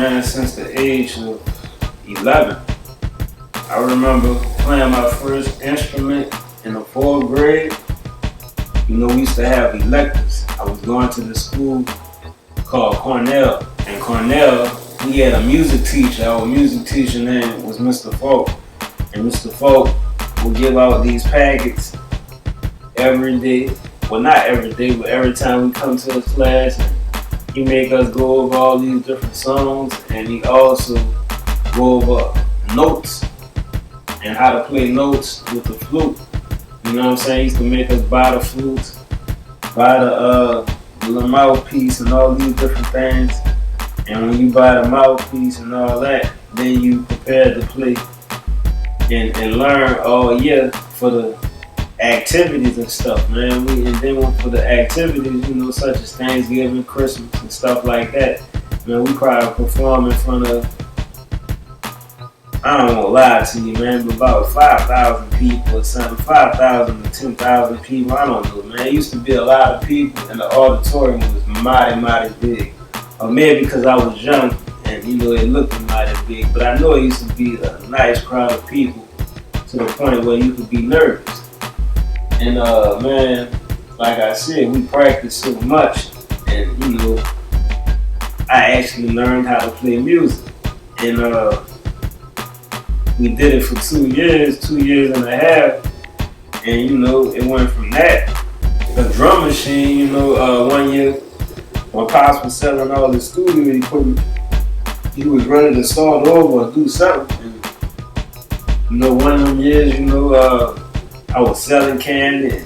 man, since the age of 11. I remember playing my first instrument in the 4th grade. You know, we used to have electives. I was going to the school called Cornell. And Cornell, we had a music teacher. Our music teacher name was Mr. Folk. And Mr. Folk would give out these packets every day. Well, not every day, but every time we come to his class. And he make us go over all these different songs. And he also go over notes and how to play notes with the flute. You know what I'm saying? He used to make us buy the flutes, buy the mouthpiece and all these different things. And when you buy the mouthpiece and all that, then you prepare to play and learn all year for the activities and stuff, man. And then for the activities, you know, such as Thanksgiving, Christmas, and stuff like that, man, we probably perform in front of, I don't want to lie to you, man, but about 5,000 people or something, 5,000 to 10,000 people, I don't know, man. It used to be a lot of people, and the auditorium was mighty big. Or maybe because I was young, and you know, it looked mighty big, but I know it used to be a nice crowd of people to the point where you could be nervous. And man, like I said, we practiced so much, and you know, I actually learned how to play music. And we did it for 2 years and a half, and you know, it went from that. The drum machine, you know, 1 year when Pops was selling all his studio equipment, he was ready to start over or do something. And, you know, one of them years, you know, I was selling candy.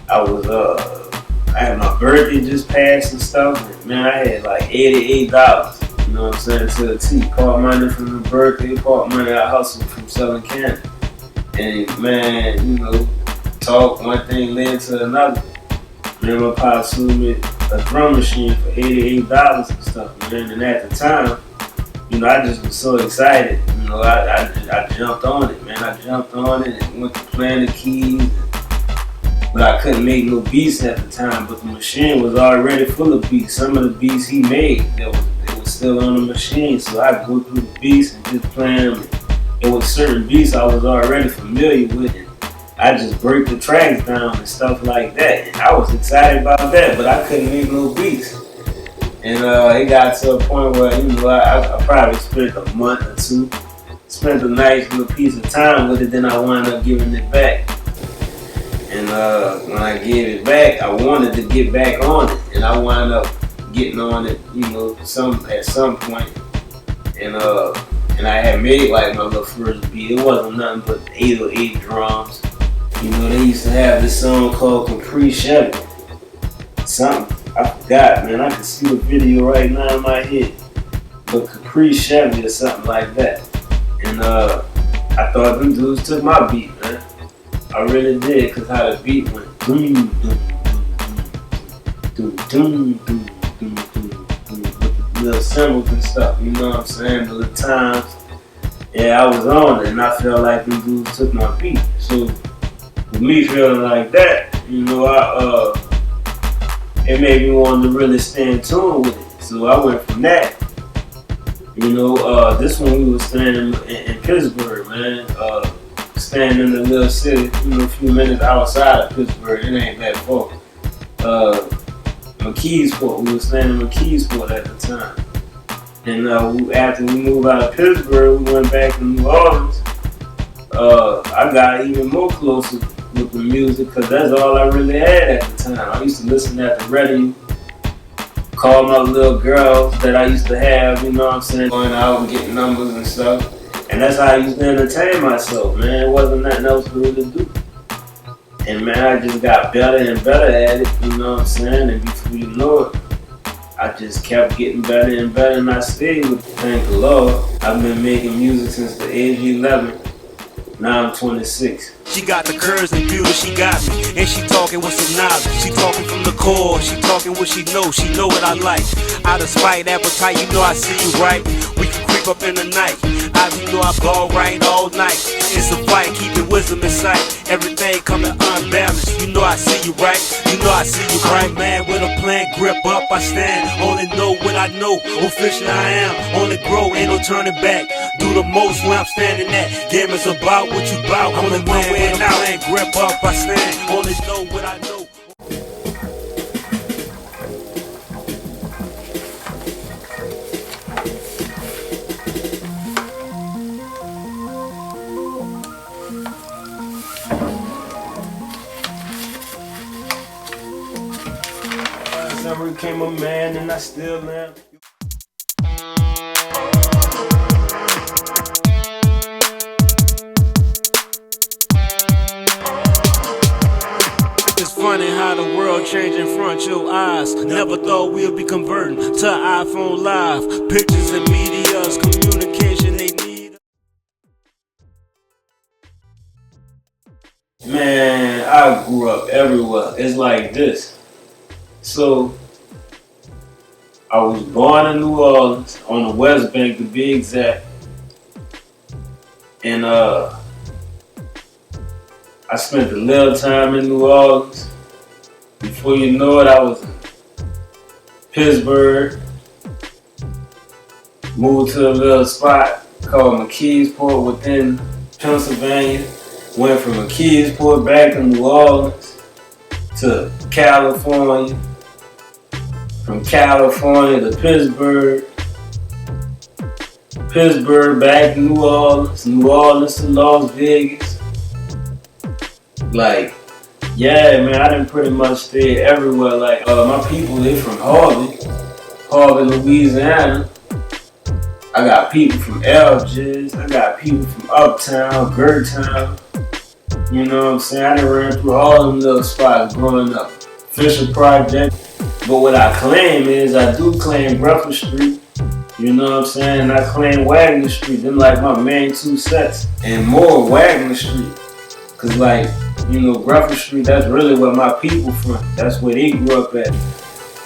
And I had my birthday just passed and stuff. And man, I had like $88. You know what I'm saying, to the T. Part money from the birthday, part money I hustled from selling candy. And man, you know, talk, one thing led to another. Man, my pa sold me a drum machine for $88 and stuff, man. And at the time, you know, I just was so excited. You know, I jumped on it, man. I jumped on it and went to playing the keys. But I couldn't make no beats at the time. But the machine was already full of beats. Some of the beats he made, they was still on the machine, so I go through the beats and just play them. It was certain beats I was already familiar with, and I just break the tracks down and stuff like that. And I was excited about that, but I couldn't make no beats. And it got to a point where, you know, I probably spent a month or two, spent a nice little piece of time with it, then I wound up giving it back. And when I gave it back, I wanted to get back on it, and I wound up getting on it, you know, at some point, and I had made like my little first beat. It wasn't nothing but 808 drums. You know, they used to have this song called Capri Chevy. Something I forgot, man. I can see the video right now in my head, but Capri Chevy or something like that. And I thought them dudes took my beat, man. I really did, cause how the beat went doom doom doom doom doom doom. Little cymbals and stuff, you know what I'm saying? The little times, yeah, I was on it, and I felt like these dudes took my beat. So, with me feeling like that, you know, it made me want to really stay in tune with it. So I went from that. You know, this one we was staying in Pittsburgh, man. Staying in the little city, you know, a few minutes outside of Pittsburgh. It ain't that far. McKeesport. We were staying in McKeesport at the time. And after we moved out of Pittsburgh, we went back to New Orleans. I got even more closer with the music because that's all I really had at the time. I used to listen at the radio, call my little girls that I used to have, you know what I'm saying, going out and getting numbers and stuff. And that's how I used to entertain myself, man. It wasn't nothing else for me to do. And man, I just got better and better at it, you know what I'm saying? And before you know it, I just kept getting better and better, and I stayed with it. Thank the Lord. I've been making music since the age of 11. Now I'm 26. She got the curves and beauty, she got me. And she talking with some knowledge. She talking from the core, she talking what she know what I like. Out of spite, appetite, you know I see you right. We can creep up in the night. You know I ball right all night. It's a fight, keeping wisdom in sight. Everything coming unbalanced. You know I see you right. You know I see you right. Man with a plan, grip up, I stand. Only know what I know. Officially I am. Only grow, ain't no turning back. Do the most where I'm standing at. Game is about what you bout. I'm the man with a plan, grip up, I stand. Only know what I know. I became a man and I still am. It's funny how the world changed in front of your eyes. Never thought we'd be converting to iPhone Live. Pictures and media's communication they need. Man, I grew up everywhere. It's like this. So, I was born in New Orleans, on the West Bank to be exact. And I spent a little time in New Orleans. Before you know it, I was in Pittsburgh. Moved to a little spot called McKeesport within Pennsylvania. Went from McKeesport back to New Orleans to California. From California to Pittsburgh. Pittsburgh back to New Orleans. New Orleans to Las Vegas. Like, yeah, man, I done pretty much stayed everywhere. Like, my people, they from Harvey, Louisiana. I got people from Algiers. I got people from Uptown, Gertown. You know what I'm saying? I done ran through all them little spots growing up. Fisher Project. But what I claim is, I do claim Breakfast Street. You know what I'm saying? I claim Wagner Street. Them like my main two sets. And more Wagner Street. Cause like, you know, Breakfast Street, that's really where my people from. That's where they grew up at.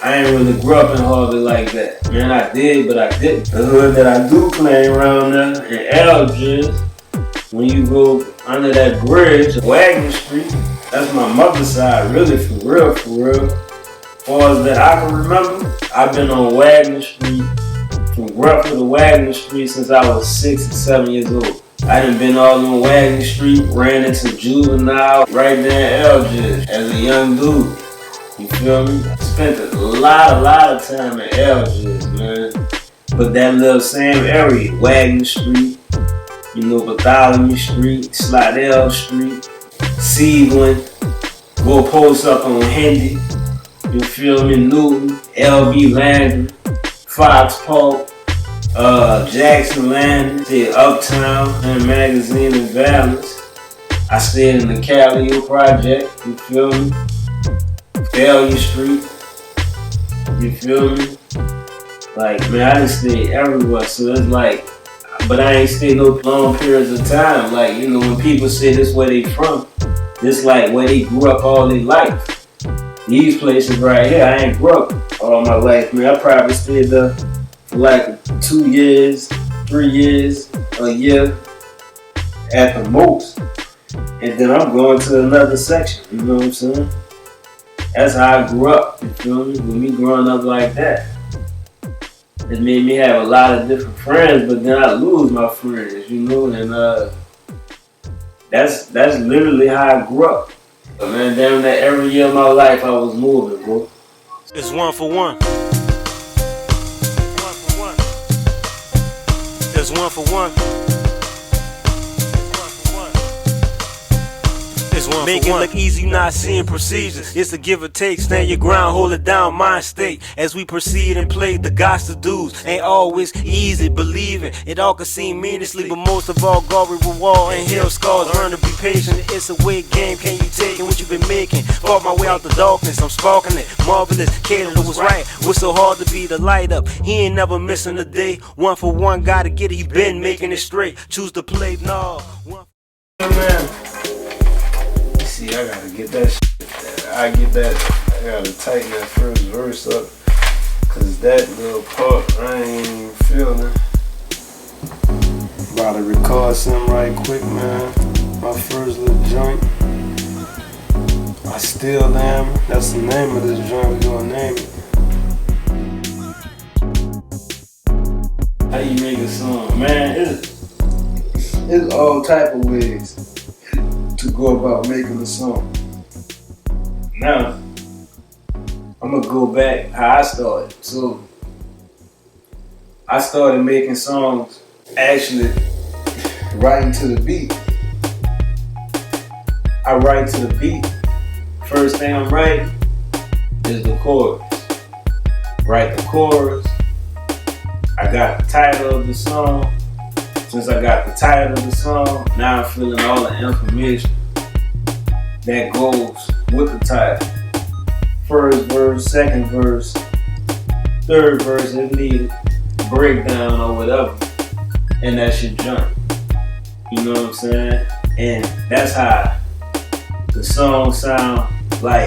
I ain't really grew up in Harvey like that. Man, I did, but I didn't. The hood that I do claim around there in Algiers, when you go under that bridge, Wagner Street, that's my mother's side, really, for real, for real. As far as that I can remember, I've been on Wagner Street, from Grufford to Wagner Street since I was 6 or 7 years old. I done been all on Wagner Street, ran into Juvenile, right there in Algiers as a young dude. You feel me? I spent a lot of time in Algiers, man. But that little same area, Wagner Street, you know, Bartholomew Street, Slidell Street, Sealand, go post up on Hendy, you feel me, Newton, LB Landry, Fox Park, Jackson Landing, stayed Uptown and Magazine and Valence. I stayed in the Calio Project, you feel me? Failure Street, you feel me? Like, man, I done stayed everywhere, so it's like, but I ain't stayed no long periods of time. Like, you know, when people say this where they from, this like where they grew up all their life. These places right here, I ain't grew up all my life, man. I probably stayed there for like 2 years, 3 years, a year at the most. And then I'm going to another section, you know what I'm saying? That's how I grew up, you feel me? With me growing up like that. It made me have a lot of different friends, but then I lose my friends, you know? And that's literally how I grew up. But man, damn that every year of my life I was moving, bro. It's one for one. It's one for one. Make it look easy, not seeing procedures. It's a give or take, stand your ground, hold it down, mind state. As we proceed and play the gospel dudes, ain't always easy believing. It all can seem meaninglessly, but most of all, God we reward and heal scars. Learn to be patient, it's a weight game. Can you take what you've been making? Fought my way out the darkness, I'm sparking it. Marvelous, Caleb was right. Was so hard to be the light up. He ain't never missing a day. One for one, gotta get it. He been making it straight. Choose to play, no. Man. See, I gotta get that shit. I gotta tighten that first verse up. Cause that little part, I ain't even feeling. About to record something right quick, man. My first little joint. I Still Am. That's the name of this joint. We gonna name it. How you make a song? Man, it's all type of ways to go about making a song. Now, I'm gonna go back how I started. So, I started making songs actually writing to the beat. I write to the beat. First thing I'm writing is the chorus. Write the chorus. I got the title of the song. Since I got the title of the song, now I'm filling all the information that goes with the title. First verse, second verse, third verse if needed, breakdown or whatever, and that shit jump. You know what I'm saying? And that's how the song sound like